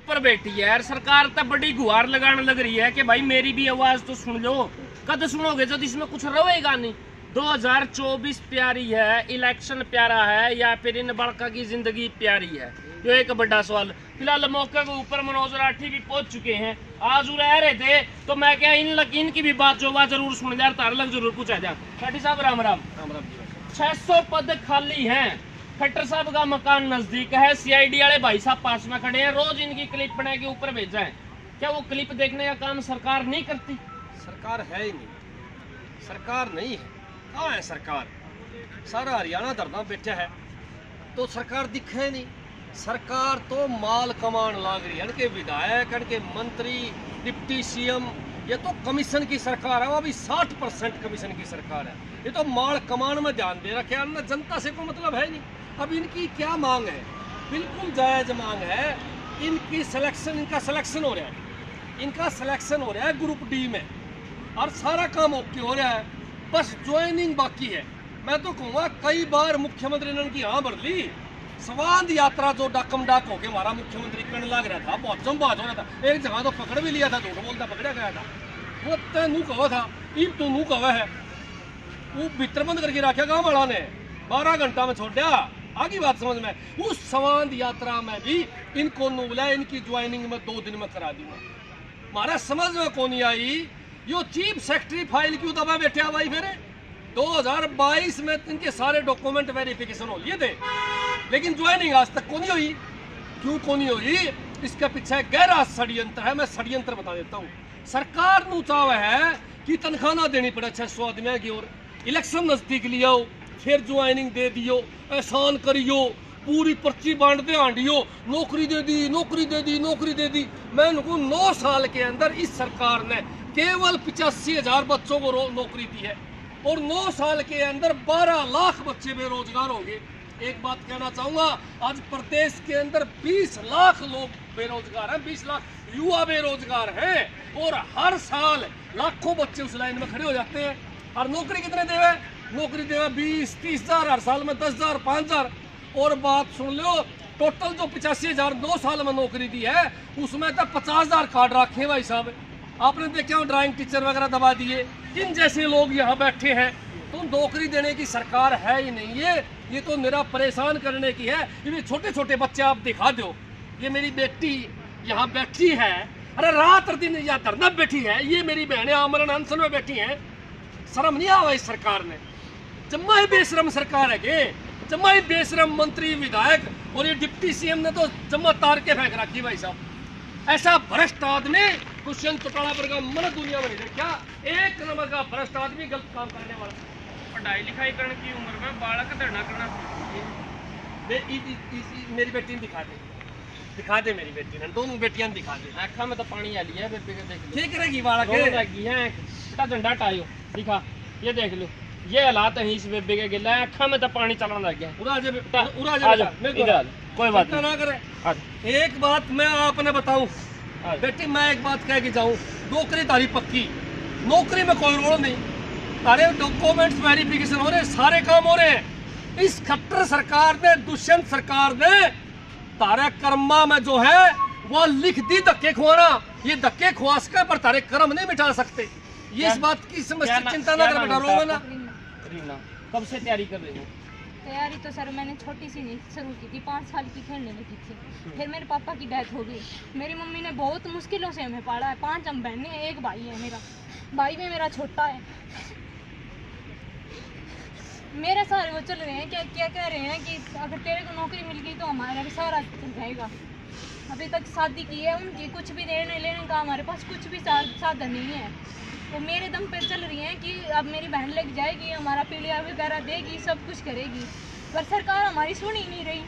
ऊपर बैठी है यार, सरकार तो बड़ी गुहार लगाने लग रही है कि भाई मेरी भी आवाज तो सुन लो। कद सुनोगे जब इसमें कुछ रहेगा नहीं। 2024 प्यारी है, इलेक्शन प्यारा है या फिर इन बड़का की जिंदगी प्यारी है, जो एक बड़ा सवाल। फिलहाल मौके के ऊपर मनोज राठी भी पहुंच चुके हैं, आज रह रहे थे तो मैं क्या इनकी भी बात जो बात जरूर सुन यार, तार लग जरूर पूछा जा। राठी साहब राम राम। 600 पद खाली हैं, खट्टर साहब का मकान नजदीक है, सीआईडी वाले भाई साहब पास में खड़े हैं, रोज इनकी क्लिप बना के ऊपर भेजा है। क्या वो क्लिप देखने का काम सरकार नहीं करती? सरकार है ही नहीं, सरकार नहीं है। कहाँ है सरकार? सारा हरियाणा धरना बैठा है तो सरकार दिखे नहीं। सरकार तो माल कमान लाग रही है, इनके विधायक, इनके मंत्री, डिप्टी सीएम, ये तो कमीशन की सरकार है। वो अभी 60% कमीशन की सरकार है। ये तो माल कमान में ध्यान दे रखे हैं, जनता से कोई मतलब है नहीं। अब इनकी क्या मांग है? बिल्कुल जायज मांग है। इनकी सिलेक्शन, इनका सिलेक्शन हो रहा है, इनका सिलेक्शन हो रहा है ग्रुप डी में और सारा काम ओके हो रहा है, बस ज्वाइनिंग बाकी है। मैं तो कहूँगा कई बार मुख्यमंत्री ने उनकी हाँ भर ली। स्वाद यात्रा जो डाकम डाक होके हमारा मुख्यमंत्री करने लग रहा था, बहुत जमबाज हो रहा था। एक जगह तो पकड़ भी लिया था, झूठ बोलता पकड़ा गया था। वो तेनू कहा था, ईब तू नू कहा है, वो भीतर बंद करके रखा गाँव वाला ने, 12 घंटा में छोड़ दिया। आगे बात समझ में। उस स्वाद यात्रा में भी इनको नू बुलाया, इनकी ज्वाइनिंग में 2 दिन में करा दूंगा। हमारा समझ में कौन नहीं आई, यो चीफ सेक्रेटरी फाइल क्यों दबा बैठे भाई? मेरे 2022 में इनके सारे डॉक्यूमेंट वेरिफिकेशन हो लिए थे, लेकिन ज्वाइनिंग आज तक कौन नहीं हुई। क्यों कौन नहीं हुई? इसके पीछे गहरा षड्यंत्र है। मैं षड्यंत्र बता देता हूँ। सरकार नू चाव है कि तनख्वाह ना देनी पड़े 600 आदमी की, और इलेक्शन नजदीक लियो फिर ज्वाइनिंग दे दियो, एहसान करियो, पूरी पर्ची बांट दे आंडियो, नौकरी दे दी, नौकरी दे दी, नौकरी दे दी। मैं उनको 9 साल के अंदर इस सरकार ने केवल 85,000 बच्चों को नौकरी दी है और 9 साल के अंदर 12 लाख बच्चे बेरोजगार होंगे। एक बात कहना चाहूंगा, आज प्रदेश के अंदर 20 लाख लोग बेरोजगार हैं, 20 लाख युवा बेरोजगार हैं और हर साल लाखों बच्चे उस लाइन में खड़े हो जाते हैं। और नौकरी कितने देवे? नौकरी देवे 20-30 हजार, हर साल में 10,000, 5,000। और बात सुन लो, टोटल जो 85,000 2 साल में नौकरी दी है, उसमें तो 50,000 कार्ड रखे भाई साहब। आपने देखा ड्राइंग टीचर वगैरह दबा दिए। इन जैसे लोग यहाँ बैठे हैं, तो नौकरी देने की सरकार है ही नहीं। ये तो मेरा परेशान करने की है। ये छोटे छोटे बच्चे आप दिखा दो, ये मेरी बेटी यहाँ बैठी है, अरे रात दिन या धरना बैठी है, ये मेरी बहनें आमरण अनशन में बैठी हैं। शर्म नहीं आवा इस सरकार ने? जम्मा ही बेशरम सरकार है के, जम्मा ही बेशरम मंत्री, विधायक और ये डिप्टी सीएम ने तो जम्मा तार के फेंक रखी भाई साहब। ऐसा भ्रष्ट आदमी दुष्यंत चौटाला पर का मन दुनिया में नहीं देखा। एक नंबर का भ्रष्ट आदमी, गलत काम करने वाला। पढ़ाई लिखाई करने की उम्र में बालक धरना करना। मेरी बेटी ने दिखा दे मेरी बेटी ने, दोनों बेटियां दिखा दे। आँखा में तो पानी आ लिया है, बेबी के देख लो। ठीक रहेगी बालक है, बेटा झंडा टायो दिखा, ये देख लो, ये हालात है इस बेबी के गिला है, आँखा में तो पानी चलने लग गया। कोई बात ना करे। एक बात मैं आपने बताऊं बेटी, मैं एक बात कह के जाऊं, नौकरी तारी पक्की, नौकरी में कोई रोल नहीं, तारे डॉक्यूमेंट्स वेरिफिकेशन हो रहे, सारे काम हो रहे हैं। इस खट्टर सरकार ने, दुष्यंत सरकार ने तारे कर्मा में जो है वो लिख दी धक्के खुआना। ये धक्के खुआ सके पर तारे कर्म नहीं मिटा सकते। ये इस बात की समस्या चिंता ना कर बेटा, रोवे ना। कब से तैयारी कर रही हो? तैयारी तो सर मैंने छोटी सी नहीं शुरू की थी, 5 साल की खेलने लगी थी। फिर मेरे पापा की डेथ हो गई। मेरी मम्मी ने बहुत मुश्किलों से हमें पाला है। 5 हम बहनें हैं, 1 भाई है। मेरा भाई भी मेरा छोटा है। मेरे सारे वो चल रहे हैं, क्या कह रहे हैं कि अगर तेरे को नौकरी मिल गई तो हमारा भी सारा चल जाएगा। अभी तक शादी की है उनकी, कुछ भी देने लेने का हमारे पास कुछ भी साधन नहीं है। वो मेरे दम पे चल रही हैं कि अब मेरी बहन लग जाएगी, हमारा पीलिया वगैरह देगी, सब कुछ करेगी, पर सरकार हमारी सुन ही नहीं रही।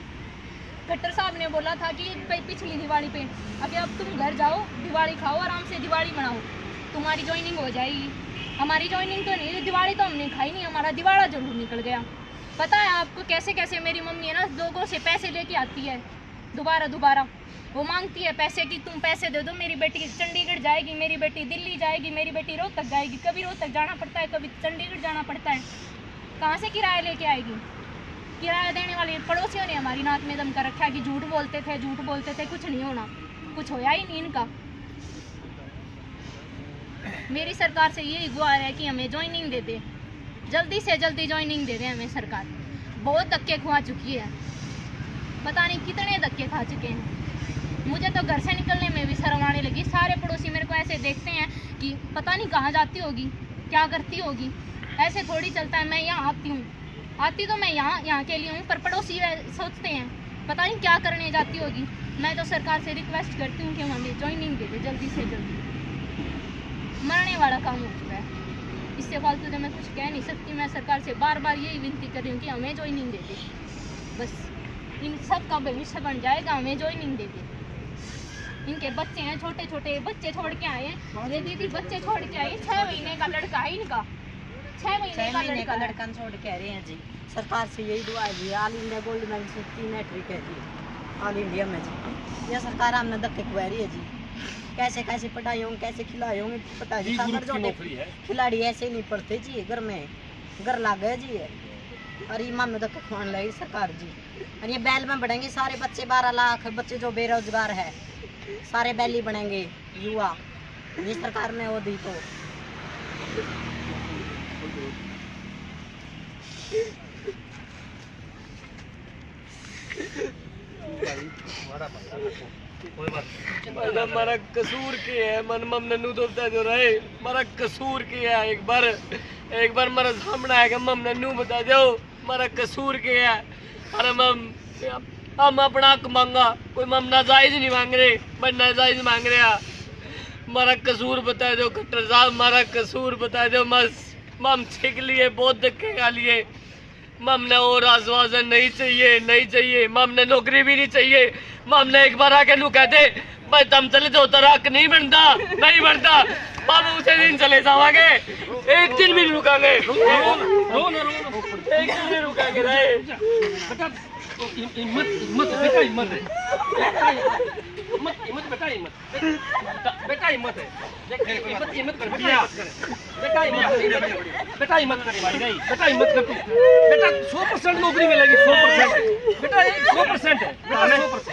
खट्टर साहब ने बोला था कि पिछली दिवाली पे अभी अब तुम घर जाओ, दिवाली खाओ, आराम से दिवाली मनाओ, तुम्हारी ज्वाइनिंग हो जाएगी। हमारी ज्वाइनिंग तो नहीं, दिवाली तो हमने खाई नहीं, हमारा दिवाला जरूर निकल गया। पता है आपको कैसे कैसे मेरी मम्मी है ना, लोगों से पैसे लेके आती है, दोबारा वो मांगती है पैसे कि तुम पैसे दे दो, मेरी बेटी चंडीगढ़ जाएगी, मेरी बेटी दिल्ली जाएगी, मेरी बेटी रोहतक जाएगी। कभी रोहतक जाना पड़ता है, कभी चंडीगढ़ जाना पड़ता है। कहाँ से किराया लेके आएगी? किराया देने वाले पड़ोसियों ने हमारी नाक में दम कर रखा है कि झूठ बोलते थे, कुछ नहीं होना। कुछ होया ही नहीं इनका। मेरी सरकार से यही गुहार है कि हमें ज्वाइनिंग दे दे, जल्दी से जल्दी ज्वाइनिंग दे दे हमें सरकार। बहुत धक्के खुआ चुकी है, पता नहीं कितने धक्के खा चुके हैं। मुझे तो घर से निकलने में भी शर्म आने लगी। सारे पड़ोसी मेरे को ऐसे देखते हैं कि पता नहीं कहाँ जाती होगी, क्या करती होगी। ऐसे थोड़ी चलता है। मैं यहाँ आती तो मैं यहाँ के लिए हूँ, पर पड़ोसी सोचते हैं पता नहीं क्या करने जाती होगी। मैं तो सरकार से रिक्वेस्ट करती हूँ कि हमें ज्वाइनिंग दे दे जल्दी से जल्दी। मरने वाला काम हो चुका है, इससे फालतू तो मैं कुछ कह नहीं सकती। मैं सरकार से बार बार यही विनती कर रही हूँ कि हमें ज्वाइनिंग दे दे, बस इन सब का भविष्य बन जाएगा। हमें ज्वाइनिंग दे दे। इनके बच्चे हैं, छोटे छोटे बच्चे छोड़ के आए हैं। ये दीदी बच्चे छोड़ के आई, 6 महीने का लड़का है इनका, 6 महीने का लड़का छोड़ के आ रहे हैं जी। सरकार से यही दुआ है जी, ऑल इंडिया गोल्ड मेडल से 3 हैट्रिक है जी ऑल इंडिया में जी। ये सरकार हमने धक्के खुआ रही है जी। कैसे कैसे पढ़ाई होंगे, कैसे खिलाए होंगे पता जी। खिलाड़ी ऐसे नहीं पढ़ते जी, घर में घर लाग गए जी। और ये मामले धक्के खुआने लगी सरकार जी। और ये बैल में बढ़ेंगे सारे बच्चे, 12 लाख बच्चे जो बेरोजगार है सारे बैली बनेंगे युवा। ये सरकार ने वो दी तो हमारा कसूर के है मन मम नन्नू तो बता दो रहे हमारा कसूर के है। एक बार मेरा सामने आएगा मम नन्नू बता दो हमारा कसूर के है। अरे मम हम अपना हक मांगा, कोई मम नाजायज नहीं मांग रहे, मैं नाजायज मांग रहा। हमारा कसूर बता दो कट्टर साहब, हमारा कसूर बता दो। मम छिक लिए, बहुत धक्के खा लिए। मम ने और आश्वासन नहीं चाहिए, नहीं चाहिए। मम ने नौकरी भी नहीं चाहिए। मम ने एक बार आके नू कहते भाई तुम चले जाओ, तेरा हक नहीं बनता, नहीं बनता। मम उसे दिन चले जावांगे, एक दिन भी रुकांगे, एक दिन भी रुकांगे रहे। हिम्मत हिम्मत बेटा हिम्मत है, हिम्मत बेटा हिम्मत बेटा हिम्मत है। हिम्मत कर बेटा बेटा हिम्मत करे भाई नहीं बेटा हिम्मत कर। बेटा 100% नौकरी मिलेगी, 100% बेटा 100% है।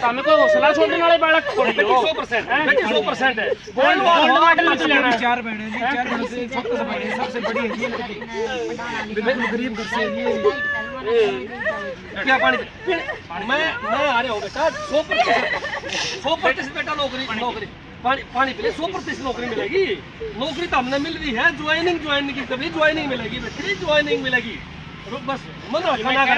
हमें कोई हौसला छोड़ने वाले बालक थोड़ी हो। 100% बेटी 100% है। गोल्ड मेडल भी लेना है। 4 बहनें जी, 4 बहनों से सबसे बड़ी सबसे बड़ी है जी। गरीब घर से क्या पानी मैं आ रहा हूँ बेटा 100% बेटा नौकरी पानी पीले 100% नौकरी मिलेगी। नौकरी तो हमने मिल रही है, ज्वाइनिंग की कभी ज्वाइनिंग मिलेगी बेटी, ज्वाइनिंग मिलेगी। बस मन रखना।